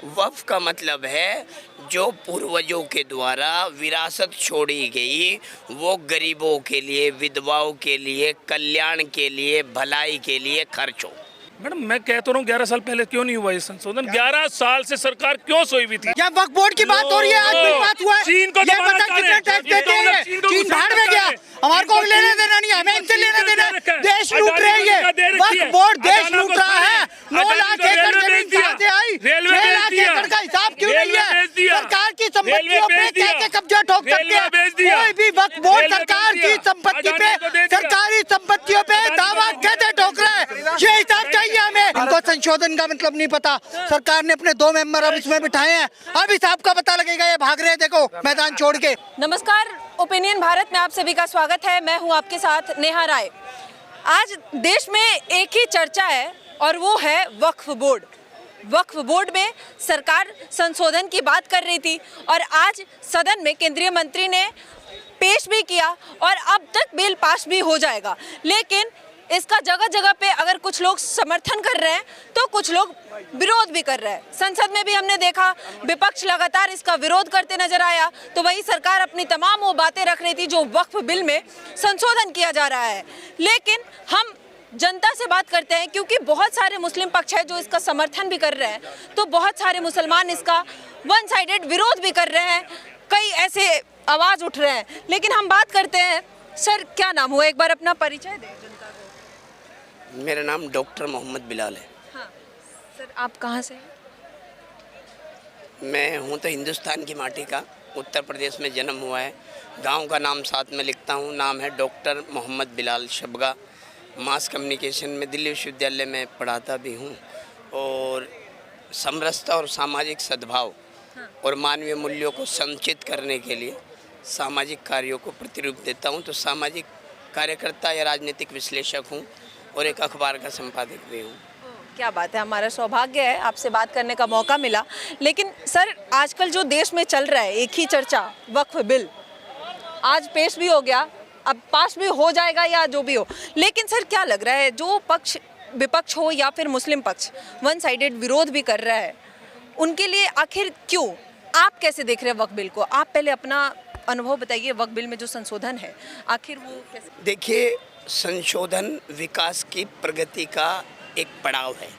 वक्फ का मतलब है जो पूर्वजों के द्वारा विरासत छोड़ी गई, वो गरीबों के लिए, विधवाओं के लिए, कल्याण के लिए, भलाई के लिए खर्च हो। मैडम मैं कहता हूँ 11 साल पहले क्यों नहीं हुआ ये संशोधन? 11 साल से सरकार क्यों सोई हुई थी? क्या वक्फ बोर्ड की बात हो रही है? आज बिल पास हुआ है। चीन को ये पता कितने टैक्स देते हैं? चीन भाड़ में गया, हमारे को लेना देना नहीं, हमें इनसे लेना देना है। देश लूट रहे हैं ये, वक्फ बोर्ड देश लूट रहा है। 9 लाख एकड़ जमीन कहाँ से आई? 6 लाख एकड़ का हिसाब क्यों नहीं है? सरकार की संपत्तियों पे कैसे कब्जा ठोक सकते हैं? कोई भी वक्फ बोर्ड सरकार की संपत्ति पे, सरकारी संपत्तियों पे दावा कैसे ठोक रहा है? ये हिसाब चाहिए हमें। इनको संशोधन का मतलब नहीं पता। सरकार ने अपने 2 मेंबर अब इसमें बिठाए हैं, अब हिसाब का पता लगेगा। ये भाग रहे हैं, देखो मैदान छोड़ के। नमस्कार, ओपिनियन भारत में आप सभी का स्वागत है। मैं हूं आपके साथ नेहा राय। आज देश में एक ही चर्चा है और वो है वक्फ बोर्ड। वक्फ बोर्ड में सरकार संशोधन की बात कर रही थी और आज सदन में केंद्रीय मंत्री ने पेश भी किया और अब तक बिल पास भी हो जाएगा। लेकिन इसका जगह जगह पे अगर कुछ लोग समर्थन कर रहे हैं तो कुछ लोग विरोध भी कर रहे हैं। संसद में भी हमने देखा विपक्ष लगातार इसका विरोध करते नजर आया, तो वही सरकार अपनी तमाम वो बातें रख रही थी जो वक्फ बिल में संशोधन किया जा रहा है। लेकिन हम जनता से बात करते हैं क्योंकि बहुत सारे मुस्लिम पक्ष है जो इसका समर्थन भी कर रहे हैं, तो बहुत सारे मुसलमान इसका वन साइडेड विरोध भी कर रहे हैं। कई ऐसे आवाज उठ रहे हैं। लेकिन हम बात करते हैं, सर क्या नाम हुआ, एक बार अपना परिचय दें जनता को। मेरा नाम डॉक्टर मोहम्मद बिलाल है। हाँ सर, आप कहाँ से हैं? मैं हूँ तो हिंदुस्तान की माटी का, उत्तर प्रदेश में जन्म हुआ है। गांव का नाम साथ में लिखता हूँ, नाम है डॉक्टर मोहम्मद बिलाल शबगा। मास कम्युनिकेशन में दिल्ली विश्वविद्यालय में पढ़ाता भी हूँ और समरसता और सामाजिक सद्भाव और मानवीय मूल्यों को संचित करने के लिए सामाजिक कार्यों को प्रतिरूप देता हूँ। तो सामाजिक कार्यकर्ता या राजनीतिक विश्लेषक हूँ और एक अखबार का संपादक भी हूँ। क्या बात है, हमारा सौभाग्य है आपसे बात करने का मौका मिला। लेकिन सर आजकल जो देश में चल रहा है एक ही चर्चा, वक्फ बिल आज पेश भी हो गया, अब पास भी हो जाएगा या जो भी हो। लेकिन सर क्या लग रहा है, जो पक्ष विपक्ष हो या फिर मुस्लिम पक्ष वन साइडेड विरोध भी कर रहा है, उनके लिए आखिर क्यों, आप कैसे देख रहे हैं वक्फ बिल को? आप पहले अपना अनुभव बताइए, वक्फ बिल में जो संशोधन है आखिर वो कैसे? देखिए, संशोधन विकास की प्रगति का एक पड़ाव है,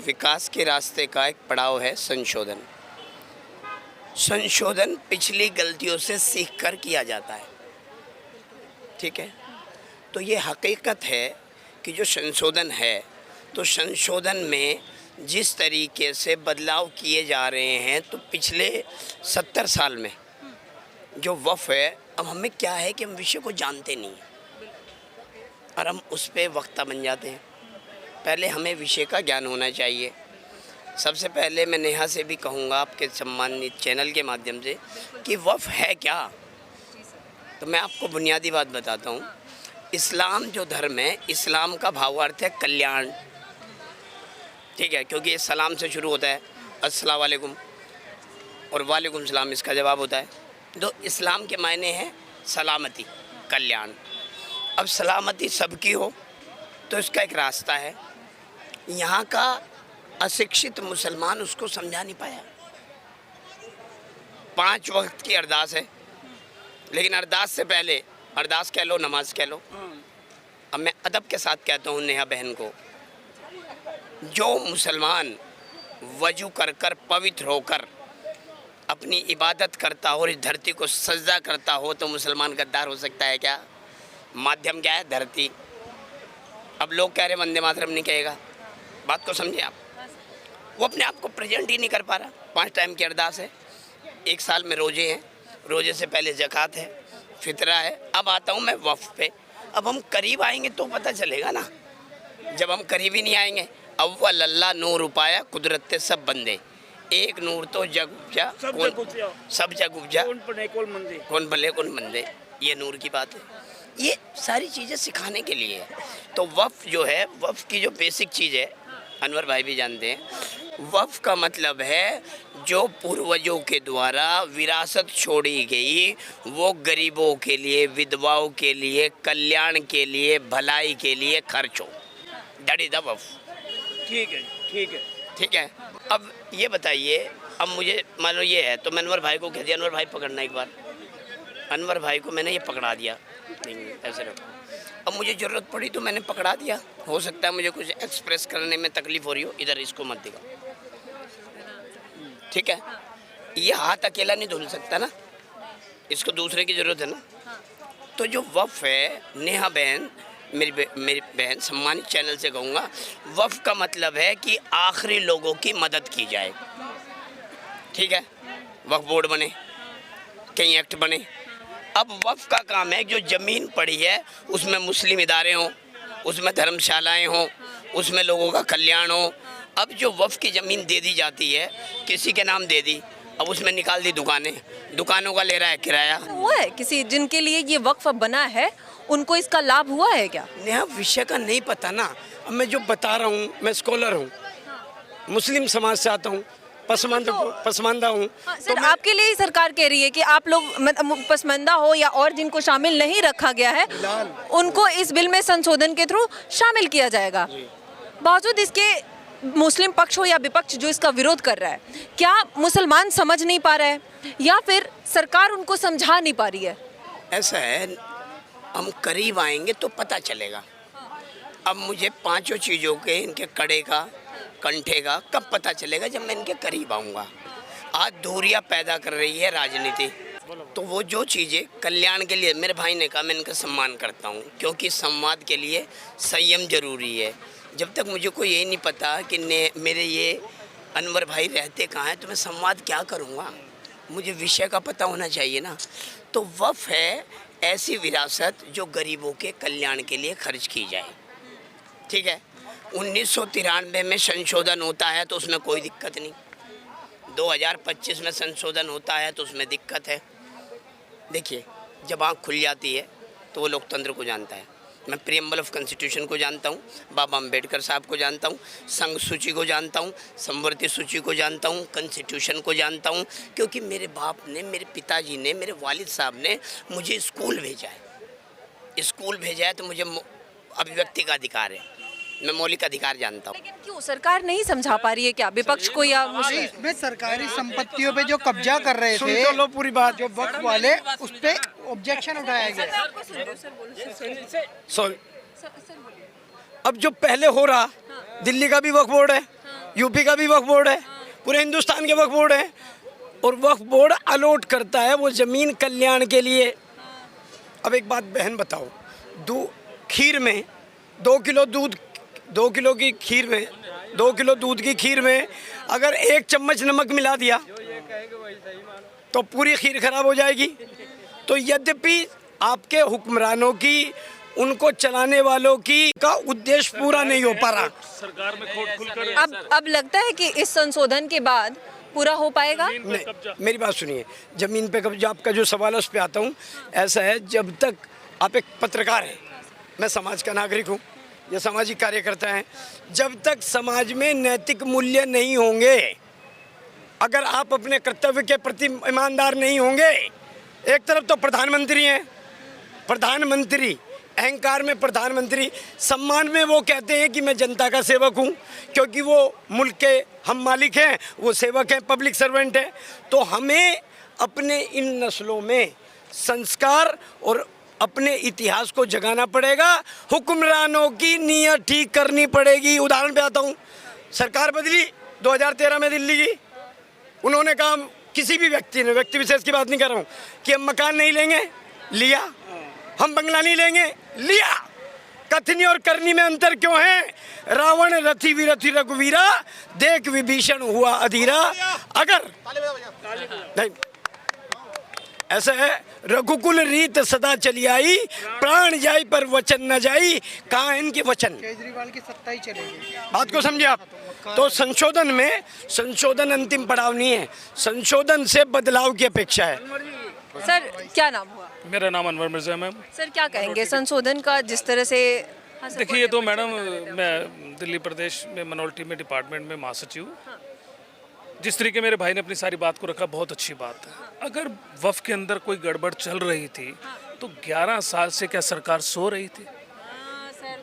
विकास के रास्ते का एक पड़ाव है संशोधन। संशोधन पिछली गलतियों से सीखकर किया जाता है, ठीक है। तो ये हकीकत है कि जो संशोधन है, तो संशोधन में जिस तरीके से बदलाव किए जा रहे हैं, तो पिछले 70 साल में जो वक्फ है, अब हमें क्या है कि हम विषय को जानते नहीं हैं और हम उस पर वक्ता बन जाते हैं। पहले हमें विषय का ज्ञान होना चाहिए। सबसे पहले मैं नेहा से भी कहूँगा आपके सम्मानित चैनल के माध्यम से कि वक्फ है क्या। तो मैं आपको बुनियादी बात बताता हूँ। इस्लाम जो धर्म है, इस्लाम का भावार्थ है कल्याण, ठीक है, क्योंकि ये सलाम से शुरू होता है, अस्सलाम वालेकुम, और वालेकुम सलाम इसका जवाब होता है। तो इस्लाम के मायने हैं सलामती, कल्याण। अब सलामती सबकी हो तो इसका एक रास्ता है। यहाँ का अशिक्षित मुसलमान उसको समझा नहीं पाया। 5 वक्त की अरदास है, लेकिन अरदास से पहले अरदास कह लो, नमाज कह लो। अब मैं अदब के साथ कहता हूँ नेहा बहन को, जो मुसलमान वजू कर कर पवित्र होकर अपनी इबादत करता हो और इस धरती को सजदा करता हो, तो मुसलमान गद्दार हो सकता है क्या? माध्यम क्या है? धरती। अब लोग कह रहे वंदे मातरम नहीं कहेगा, बात को समझे आप। वो अपने आप को प्रेजेंट ही नहीं कर पा रहा। 5 टाइम की अरदास है, 1 साल में रोजे हैं, रोजे से पहले ज़कात है, फितरा है। अब आता हूँ मैं वक्फ पे। अब हम करीब आएंगे तो पता चलेगा ना। जब हम करीब ही नहीं आएंगे, अव्वल अल्लाह नूर उपाया कुदरत सब बंदे, एक नूर तो जग उपजा, सब जग उपजा, कौन भले कौन मंदे, ये नूर की बात है। ये सारी चीज़ें सिखाने के लिए है। तो वक्फ जो है, वक्फ की जो बेसिक चीज़ है, अनवर भाई भी जानते हैं, वक्फ का मतलब है जो पूर्वजों के द्वारा विरासत छोड़ी गई, वो गरीबों के लिए, विधवाओं के लिए, कल्याण के लिए, भलाई के लिए खर्च हो। दैट इज द वक्फ। ठीक है, ठीक है, ठीक है। अब ये बताइए, अब मुझे मान लो ये है तो मैं अनवर भाई को कह दिया, अनवर भाई पकड़ना एक बार, अनवर भाई को मैंने ये पकड़ा दिया, नहीं ऐसे रखो। अब मुझे ज़रूरत पड़ी तो मैंने पकड़ा दिया, हो सकता है मुझे कुछ एक्सप्रेस करने में तकलीफ हो रही हो, इधर इसको मत दिखा, ठीक है। ये हाथ अकेला नहीं धुल सकता ना, इसको दूसरे की ज़रूरत है ना। तो जो वफ़ है, नेहा बहन मेरी बहन, सम्मानित चैनल से कहूँगा, वफ़ का मतलब है कि आखिरी लोगों की मदद की जाए, ठीक है। वक्फ बोर्ड बने, कई एक्ट बने। अब वफ़ का काम है जो ज़मीन पड़ी है उसमें मुस्लिम इदारे हों, उसमें धर्मशालाएं हों, उसमें लोगों का कल्याण हो। अब जो वफ़ की ज़मीन दे दी जाती है, किसी के नाम दे दी, अब उसमें निकाल दी दुकानें, दुकानों का ले रहा है किराया। हुआ है किसी जिनके लिए ये वक्फ बना है, उनको इसका लाभ हुआ है क्या? नेहा विषय का नहीं पता ना। अब मैं जो बता रहा हूँ, मैं स्कॉलर हूँ, मुस्लिम समाज से आता हूँ, पसमानदा हूँ। सर, आपके लिए ही सरकार कह रही है कि आप लोग पसमानदा हो या और जिनको शामिल नहीं रखा गया है, उनको इस बिल में संशोधन के थ्रू शामिल किया जाएगा। बावजूद इसके मुस्लिम पक्ष हो या विपक्ष जो इसका विरोध कर रहा है, क्या मुसलमान समझ नहीं पा रहा है या फिर सरकार उनको समझा नहीं पा रही है? ऐसा है, हम करीब आएंगे तो पता चलेगा। अब मुझे पांचों चीज़ों के, इनके कड़े का, कंठे का कब पता चलेगा? जब मैं इनके करीब आऊँगा। आज दूरियां पैदा कर रही है राजनीति, तो वो जो चीज़ें कल्याण के लिए, मेरे भाई ने कहा, मैं इनका सम्मान करता हूँ, क्योंकि संवाद के लिए संयम जरूरी है। जब तक मुझे कोई यही नहीं पता कि मेरे ये अनवर भाई रहते कहाँ हैं, तो मैं संवाद क्या करूँगा? मुझे विषय का पता होना चाहिए ना। तो वफ़ है ऐसी विरासत जो गरीबों के कल्याण के लिए खर्च की जाए, ठीक है। 1993 में संशोधन होता है तो उसमें कोई दिक्कत नहीं, 2025 में संशोधन होता है तो उसमें दिक्कत है। देखिए, जब आँख खुल जाती है तो वो लोकतंत्र को जानता है। मैं प्रीएम्बल ऑफ कॉन्स्टिट्यूशन को जानता हूँ, बाबा अम्बेडकर साहब को जानता हूँ, संघ सूची को जानता हूँ, समवर्ती सूची को जानता हूँ, कॉन्स्टिट्यूशन को जानता हूँ, क्योंकि मेरे बाप ने, मेरे पिताजी ने, मेरे वालिद साहब ने मुझे स्कूल भेजा है। स्कूल भेजा है तो मुझे अभिव्यक्ति का अधिकार है, मैं मौलिक अधिकार जानता हूँ। लेकिन क्यों सरकार नहीं समझा पा रही है क्या विपक्ष को? या इसमें सरकारी संपत्तियों पे जो कब्जा कर रहे सुन थे, तो लो पूरी बात। जो वक्फ वाले, उस पे ऑब्जेक्शन उठाया गया। सॉरी, अब जो पहले हो रहा, दिल्ली का भी वक्फ बोर्ड है, यूपी का भी वक्फ बोर्ड है, पूरे हिंदुस्तान के वक्फ बोर्ड है, और वक्फ बोर्ड अलॉट करता है वो जमीन कल्याण के लिए। अब एक बात बहन बताओ, खीर में 2 किलो दूध, 2 किलो की खीर में, 2 किलो दूध की खीर में अगर 1 चम्मच नमक मिला दिया तो पूरी खीर खराब हो जाएगी। तो यद्यपि आपके हुक्मरानों की, उनको चलाने वालों की का उद्देश्य पूरा नहीं हो पा रहा। सरकार में खोट खुलकर अब लगता है कि इस संशोधन के बाद पूरा हो पाएगा? नहीं, मेरी बात सुनिए, जमीन पे कब्जा, आपका जो सवाल है उस पर आता हूँ। ऐसा है, जब तक आप एक पत्रकार हैं, मैं समाज का नागरिक हूँ, ये सामाजिक कार्यकर्ता हैं, जब तक समाज में नैतिक मूल्य नहीं होंगे, अगर आप अपने कर्तव्य के प्रति ईमानदार नहीं होंगे, एक तरफ तो प्रधानमंत्री हैं, प्रधानमंत्री अहंकार में, प्रधानमंत्री सम्मान में वो कहते हैं कि मैं जनता का सेवक हूँ, क्योंकि वो मुल्क के हम मालिक हैं, वो सेवक हैं, पब्लिक सर्वेंट हैं। तो हमें अपने इन नस्लों में संस्कार और अपने इतिहास को जगाना पड़ेगा, हुक्मरानों की नीयत ठीक करनी पड़ेगी। उदाहरण पे आता हूँ, सरकार बदली 2013 में दिल्ली की, उन्होंने कहा, किसी भी व्यक्ति ने, व्यक्ति विशेष की बात नहीं कर रहा हूँ, कि हम मकान नहीं लेंगे, लिया। हम बंगला नहीं लेंगे, लिया। कथनी और करनी में अंतर क्यों है? रावण रथी विरथी रघुवीरा, देख विभीषण हुआ अधीरा। अगर नहीं, ऐसा है, रघुकुल रीत सदा चली आई, प्राण जाई पर वचन न जाई। कहाँ इनके वचन? केजरीवाल की सत्ता ही चलेगी। बात को समझिए आप। तो संशोधन में, संशोधन अंतिम पड़ाव नहीं है, संशोधन से बदलाव की अपेक्षा है। सर, क्या नाम हुआ? मेरा नाम अनवर मिर्जा है मैम। सर, क्या कहेंगे संशोधन का जिस तरह से? देखिए, तो मैडम, मैं दिल्ली प्रदेश में मिनॉरिटी में डिपार्टमेंट में महासचिव, जिस तरीके मेरे भाई ने अपनी सारी बात को रखा, बहुत अच्छी बात है। अगर वफ़ के अंदर कोई गड़बड़ चल रही थी तो 11 साल से क्या सरकार सो रही थी?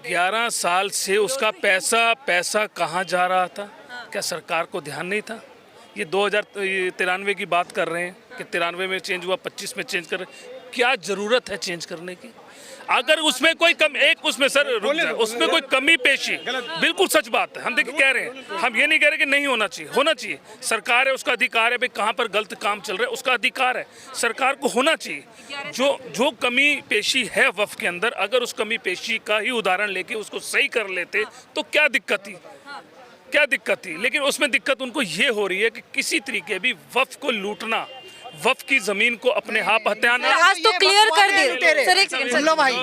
11 साल से उसका पैसा कहाँ जा रहा था? क्या सरकार को ध्यान नहीं था? ये 2093 की बात कर रहे हैं कि 93 में चेंज हुआ, 25 में चेंज कर रहे हैं। क्या ज़रूरत है चेंज करने की? अगर उसमें कोई उसमें सर उसमें कोई कमी पेशी, बिल्कुल सच बात है, हम देखिए कह रहे हैं, हम ये नहीं कह रहे कि नहीं होना चाहिए, होना चाहिए। सरकार है, उसका अधिकार है, भाई कहाँ पर गलत काम चल रहा है उसका अधिकार है, सरकार को होना चाहिए। जो कमी पेशी है वफ़ के अंदर, अगर उस कमी पेशी का ही उदाहरण लेके उसको सही कर लेते तो क्या दिक्कत थी? क्या दिक्कत थी? लेकिन उसमें दिक्कत उनको ये हो रही है कि किसी तरीके भी वफ़ को लूटना, वफ़ की जमीन को अपने हाथ हथियाना। आज तो क्लियर कर दिए सर, एक सेकंड लो भाई,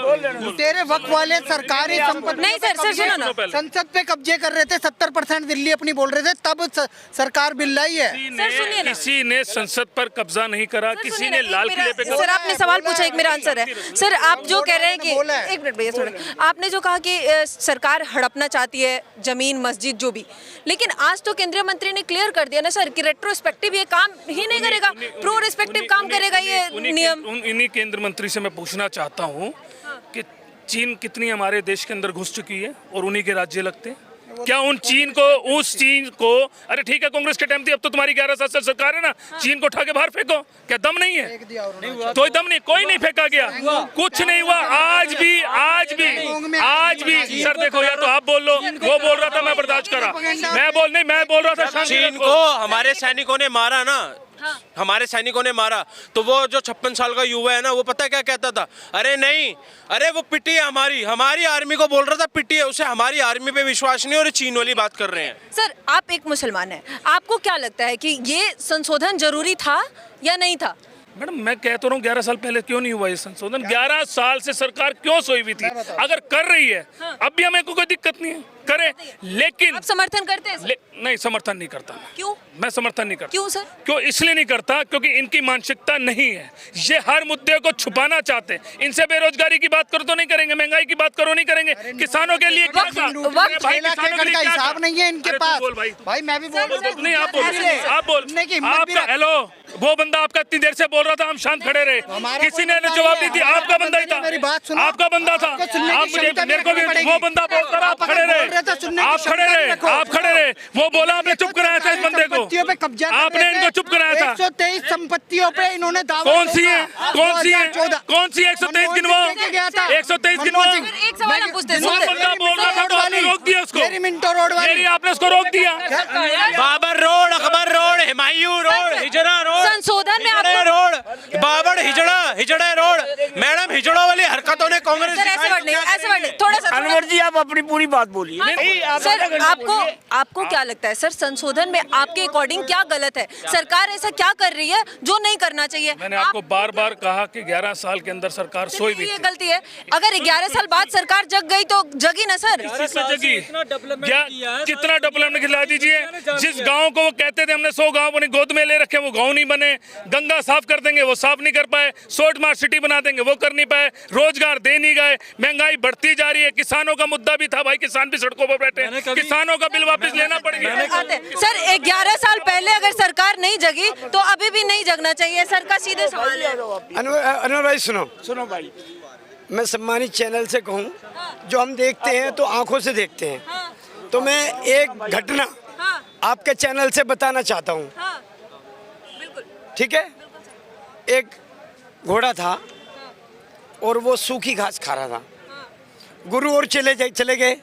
तेरे वक्त वाले सरकारी संपत्ति नहीं सर सुनो ना, संसद पे कब्जे कर रहे थे, 70% दिल्ली अपनी बोल रहे थे, तब सरकार बिल लाई है। सर सुनिए ना, किसी ने संसद पर कब्जा नहीं करा, किसी ने लाल किले पे सर आपने सवाल पूछा, एक मेरा आंसर है। सर आप जो कह रहे हैं कि एक मिनट भैया थोड़ा, आपने जो कहा कि सरकार हड़पना चाहती है जमीन मस्जिद जो भी, लेकिन आज तो केंद्रीय मंत्री ने क्लियर कर दिया ना सर कि रेट्रोस्पेक्टिव ये काम ही नहीं करेगा, प्रो रिस्पेक्टिव काम करेगा ये नियम। इन्हीं केंद्र मंत्री से मैं पूछना चाहता हूँ कि चीन कितनी हमारे देश के अंदर घुस चुकी है और उन्हीं के राज्य लगते हैं। क्या उस चीन को अरे ठीक है कांग्रेस के टाइम थी, अब तो तुम्हारी 11 साल से सरकार है ना, चीन को उठा के बाहर फेंको, क्या दम नहीं है? कोई दम नहीं, कोई नहीं फेंका गया, कुछ नहीं हुआ। आज भी सर देखो, या तो आप बोल लो, वो बोल रहा था मैं बर्दाश्त करा, मैं बोल रहा था चीन को हमारे सैनिकों ने मारा ना, हमारे सैनिकों ने मारा, तो वो जो 56 साल का युवा है ना, वो पता क्या कहता था? अरे नहीं, अरे वो पिटी है, हमारी आर्मी को बोल रहा था पिटी है, उसे हमारी आर्मी पे विश्वास नहीं, और चीन वाली बात कर रहे हैं। सर आप एक मुसलमान हैं, आपको क्या लगता है कि ये संशोधन जरूरी था या नहीं था? मैडम मैं कह तो रहा हूँ 11 साल पहले क्यों नहीं हुआ ये संशोधन? 11 साल से सरकार क्यों सोई हुई थी? अगर कर रही है अब भी हमें कोई दिक्कत नहीं है, करे, लेकिन आप समर्थन करते हैं सर? नहीं, समर्थन नहीं करता। क्यों? मैं समर्थन नहीं करता। क्यों सर? क्यों? इसलिए नहीं करता क्योंकि इनकी मानसिकता नहीं है, ये हर मुद्दे को छुपाना चाहते हैं। इनसे बेरोजगारी की बात करो तो नहीं करेंगे, महंगाई की बात करो नहीं करेंगे, किसानों के लिए क्या हिसाब नहीं है इनके पास। भाई मैं भी बोल रहा हूँ, नहीं आप बोल, हेलो, वो बंदा आपका इतनी देर से बोल रहा था, हम शांत खड़े रहे, किसी ने जवाब नहीं दिया, आपका बंदा ही था, आपका बंदा था, आप मुझे मेरे को भी वो बंदा बोलता रहा, आप खड़े रहे, आप खड़े रहे, वो बोला, आपने चुप कराया था इस बंदे को, आपने इनको चुप कराया था। 123 संपत्तियों पे इन्होंने दावा, कौन सी है 123 गिनवाओ, 123 गिनवाओ। एक सवाल हम पूछते हैं, वो बंदा बोल रहा था तो आपने रोक दिया उसको, मिंटो रोड वाली, आपने उसको रोक दिया। Babar road, Akbar road, Humayun road, हिजड़ा रोड, संशोधन में आपको रोड, बाबर हिजड़ा रोड। मैडम हिजड़ों वाली हरकतों ने कांग्रेस ऐसे वर्ड नहीं, थोड़ा सा अनवर जी आप अपनी पूरी बात बोलिए। सर आपको क्या लगता है सर, संशोधन में आपके अकॉर्डिंग क्या गलत है? सरकार ऐसा क्या कर रही है जो नहीं करना चाहिए? मैंने आपको बार बार कहा कि 11 साल के अंदर सरकार सोई हुई ये थी। गलती है, अगर 11 साल बाद सरकार जग गई तो जगी ना सर? जगी, कितना डेवलपमेंट खिला दीजिए। जिस गांव को वो कहते थे हमने 100 गांव अपनी गोद में ले रखे, वो गांव नहीं बने। गंगा साफ कर देंगे, वो साफ नहीं कर पाए। स्मार्ट सिटी बना देंगे, वो कर नहीं पाए। रोजगार दे नहीं गए, महंगाई बढ़ती जा रही है। किसानों का मुद्दा भी था भाई, किसान भी सड़कों पर बैठे, किसानों का बिल वापस लेना पड़ गया। सर 11 साल पहले अगर सरकार नहीं जगी तो अभी भी नहीं जगना चाहिए सर का सीधे सवाल है। अनवर भाई सुनो भाई, मैं सम्मानित चैनल से कहूँ, जो हम देखते हैं तो आंखों से देखते हैं, तो मैं एक घटना आपके चैनल से बताना चाहता हूँ, ठीक है? एक घोड़ा था और वो सूखी घास खा रहा था। गुरु और चले गए,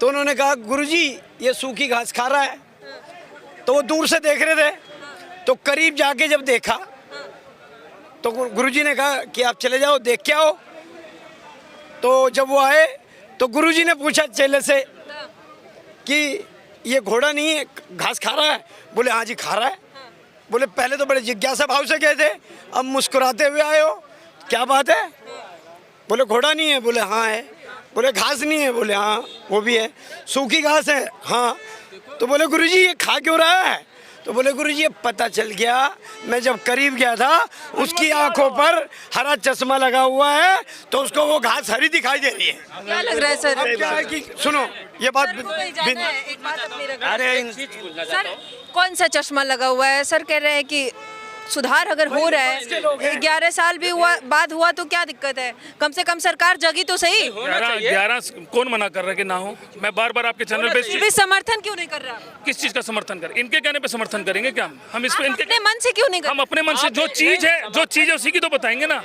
तो उन्होंने कहा गुरुजी ये सूखी घास खा रहा है, तो वो दूर से देख रहे थे, तो करीब जाके जब देखा तो गुरुजी ने कहा कि आप चले जाओ देख के आओ। तो जब वो आए तो गुरुजी ने पूछा चेले से कि ये घोड़ा नहीं है, घास खा रहा है? बोले हाँ जी खा रहा है। बोले पहले तो बड़े जिज्ञासा भाव से गए थे, अब मुस्कुराते हुए आए हो, क्या बात है? बोले घोड़ा नहीं है? बोले हाँ है। बोले घास नहीं है? बोले हाँ वो भी है। सूखी घास है? हाँ। तो बोले गुरुजी ये खा क्यों रहा है? तो बोले गुरुजी ये पता चल गया, मैं जब करीब गया था उसकी आंखों पर हरा चश्मा लगा हुआ है, तो उसको वो घास हरी दिखाई दे रही है। क्या लग रहा है सर? अब क्या है कि सुनो ये बात अरे सर कौन सा चश्मा लगा हुआ है? सर कह रहे हैं कि सुधार अगर हो रहा है, 11 साल भी बाद हुआ तो क्या दिक्कत है? कम से कम सरकार जगी तो सही। 11 कौन मना कर रहा है कि ना हो? मैं बार बार आपके चैनल पे भी समर्थन क्यों नहीं कर रहा? किस चीज का समर्थन करें? इनके कहने पे समर्थन करेंगे क्या हम इस पे? अपने मन से क्यों नहीं कर? हम अपने मन से जो चीज है उसी की तो बताएंगे ना।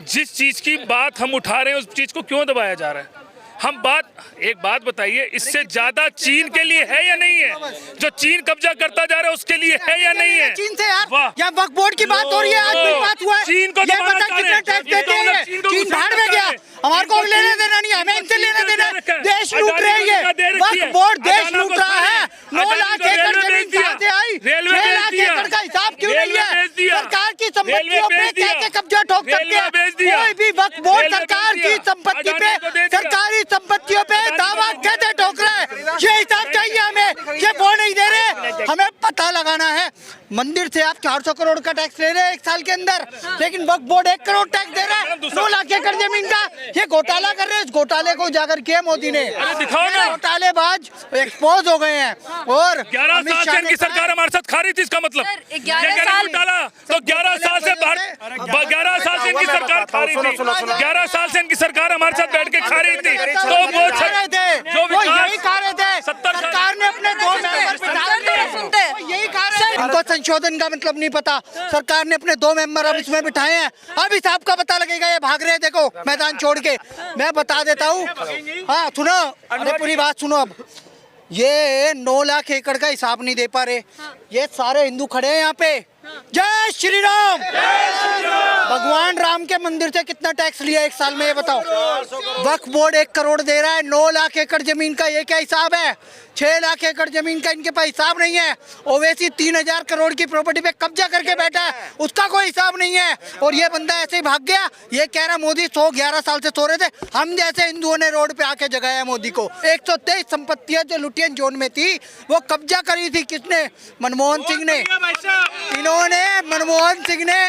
जिस चीज की बात हम उठा रहे हैं उस चीज को क्यों दबाया जा रहा है? हम एक बात बताइए, इससे ज्यादा चीन के लिए है या नहीं है? जो चीन कब्जा करता जा रहा है उसके लिए है या नहीं है? चीन से यार, या वक्फ बोर्ड की बात हो रही है, आज भी बात हुआ है। चीन को ये पता कितना टैक्स देते हैं? चीन भाड़ में गया, हमारे को लेना देना नहीं, हमें इनसे लेना देना। देश लूट रही है, वक्फ बोर्ड देश लूट रहा है। 9 लाख एकड़ जमीन कहाँ से आई? 6 लाख एकड़ का हिसाब क्यों नहीं है? सरकार की संपत्तियों पे कैसे कब्जा ठोक सकते हैं? कोई भी वक्फ बोर्ड सरकार की संपत्ति पे, सरकारी संपत्तियों पे दावा कैसे ठोक रहा है? ये हिसाब चाहिए हमें। ये वो नहीं दे रहे, हमें पता लगाना है। मंदिर से आप 400 करोड़ का टैक्स ले रहे हैं 1 साल के अंदर, लेकिन वक्फ बोर्ड 1 करोड़ टैक्स दे रहा है 9 लाख एकड़ जमीन का। ये घोटाला कर रहे हैं। इस घोटाले को उजागर किया मोदी ने। दिखाओ ना, घोटालेबाज एक्सपोज हो गए हैं। और 11 साल से इनकी सरकार हमारे साथ खा रही थी, इसका मतलब 11 साल घोटाला तो 11 साल से 11 साल से इनकी सरकार खा रही थी। 11 साल से इनकी सरकार हमारे साथ बैठ के खा रही थी। तो वो यही खा रहे थे। सरकार ने अपने 2 मेंबर बिठा दिए, यही खा रहे थे। इनको संशोधन का मतलब नहीं पता। सरकार ने अपने 2 मेंबर अब इसमें बिठाए हैं। अब इस आपका पता लगेगा, ये भाग रहे हैं, देखो मैदान छोड़ के। मैं बता देता हूँ, हाँ सुनो, अरे पूरी बात सुनो। अब ये 9 लाख एकड़ का हिसाब नहीं दे पा रहे। ये सारे हिंदू खड़े हैं यहाँ पे। जय श्री राम। भगवान राम के मंदिर से कितना टैक्स लिया 1 साल में, ये बताओ? वक्फ बोर्ड 1 करोड़ दे रहा है 9 लाख एकड़ जमीन का। ये क्या हिसाब है? 6 लाख एकड़ जमीन का इनके पास हिसाब नहीं है। ओवैसी 3000 करोड़ की प्रॉपर्टी पे कब्जा करके बैठा है, उसका कोई हिसाब नहीं है। और ये बंदा ऐसे ही भाग गया। ये कह रहा मोदी 11 साल से सो रहे थे। हम जैसे हिंदुओं ने रोड पे आके जगाया मोदी को। 123 संपत्तियां जो लुटियन जोन में थी वो कब्जा करी थी किसने? मनमोहन सिंह ने। मनमोहन सिंह ने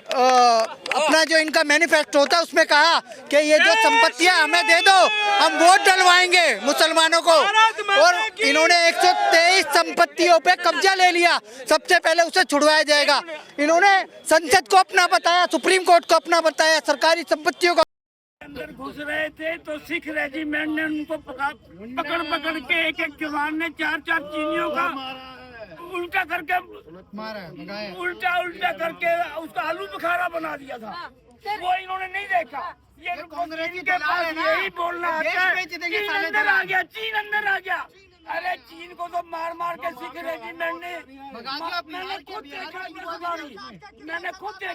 अपना जो इनका मैनिफेस्टो होता है उसमें कहा कि ये जो संपत्तियां हमें दे दो, हम वोट डलवाएंगे मुसलमानों को। और इन्होंने 123 संपत्तियों पे कब्जा ले लिया। सबसे पहले उसे छुड़वाया जाएगा। इन्होंने संसद को अपना बताया, सुप्रीम कोर्ट को अपना बताया, सरकारी संपत्तियों को। अंदर घुस रहे थे तो सिख रेजिमेंट ने उनको पकड़ के एक जवान ने 4 चीनियों का उल्टा करके उल्टा करके उसका आलू बुखारा बना दिया था। वो इन्होंने नहीं देखा। ये इनके पास यही बोलना आता है, चीन अंदर आ गया, चीन अंदर आ गया। अरे चीन को तो मार के सिख रेजिमेंट ने, मैंने खुद देखा, मैंने खुद देखा।